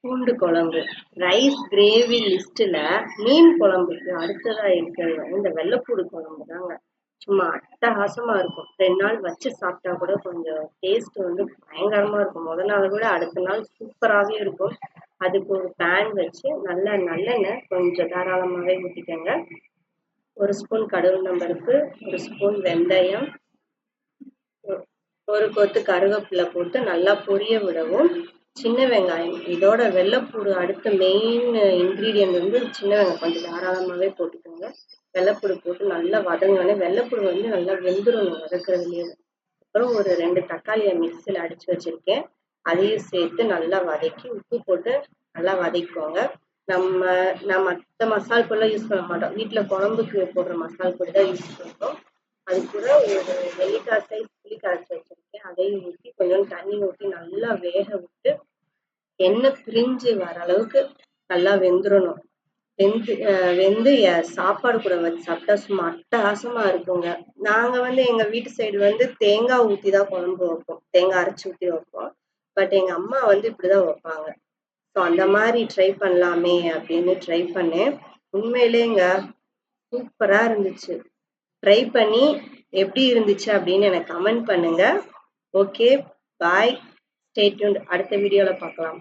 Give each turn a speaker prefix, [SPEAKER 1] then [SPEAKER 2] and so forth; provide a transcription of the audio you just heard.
[SPEAKER 1] பூண்டு குழம்பு. Rice gravy லிஸ்ட்ல மீன் குழம்புக்கு அடுத்ததா இருக்கிறது வந்து இந்த வெள்ளைப்பூடு குழம்பு தாங்க. சும்மா அட்டகாசமா இருக்கும். 2 நாள் வச்சு சாப்பிட்டா கூட கொஞ்சம் டேஸ்ட் வந்து பயங்கரமா இருக்கும். முத நாள் விட அடுத்த நாள் சூப்பராகவே இருக்கும். அதுக்கு ஒரு பேன் வச்சு நல்லா நல்லெண்ணெய் கொஞ்சம் தாராளமாகவே ஊற்றிக்கங்க. 1 ஸ்பூன் கடவுளுந்தம்பருப்பு, 1 ஸ்பூன் வெந்தயம், ஒரு கொத்து கருவேப்பிலை போட்டு நல்லா பொரிய விடவும். சின்ன வெங்காயம், இதோட வெள்ளைப்பூடு அடுத்த மெயின் இன்கிரீடியன்ட் வந்து சின்ன வெங்காயம் கொஞ்சம் தாராளமாகவே போட்டுக்கோங்க. வெள்ளைப்பூடு போட்டு நல்லா வதங்கினோடனே வெள்ளைப்பூடு வந்து நல்லா வெந்துடணும் வதக்குறதுலேயே. அப்புறம் ஒரு 2 தக்காளியை மிக்சியில் அடித்து வச்சுருக்கேன், அதையும் சேர்த்து நல்லா வதக்கி உப்பு போட்டு நல்லா வதக்கிக்கோங்க. நான் மற்ற மசால் பொருளாக யூஸ் பண்ண மாட்டோம். வீட்டில் குழம்புக்கு போடுற மசால் பொடி தான் யூஸ் பண்ணுறோம். அது கூட ஒரு நெல்லிக்காய் சைஸ் புளி கரைச்சி வச்சிருக்கேன், அதையும் ஊற்றி கொஞ்சம் தண்ணி ஊற்றி நல்லா வேக விட்டு எண்ணெய் பிரிஞ்சு வர அளவுக்கு நல்லா வெந்துடணும். வெந்து சாப்பாடு கூட வச்சு சாப்பிட்டா சும்மா அட்டகாசமா இருக்குங்க. நாங்க வந்து எங்க வீட்டு சைடு வந்து தேங்காய் ஊற்றி தான் குழம்பு வைப்போம், தேங்காய் அரைச்சி ஊற்றி வைப்போம். பட் எங்க அம்மா வந்து இப்படிதான் வைப்பாங்க. ஸோ அந்த மாதிரி ட்ரை பண்ணலாமே அப்படின்னு ட்ரை பண்ணேன். உண்மையிலேங்க சூப்பரா இருந்துச்சு. ட்ரை பண்ணி எப்படி இருந்துச்சு அப்படின்னு எனக்கு கமெண்ட் பண்ணுங்க. ஓகே, பாய், ஸ்டே டியூன்ட். அடுத்த வீடியோல பார்க்கலாம்.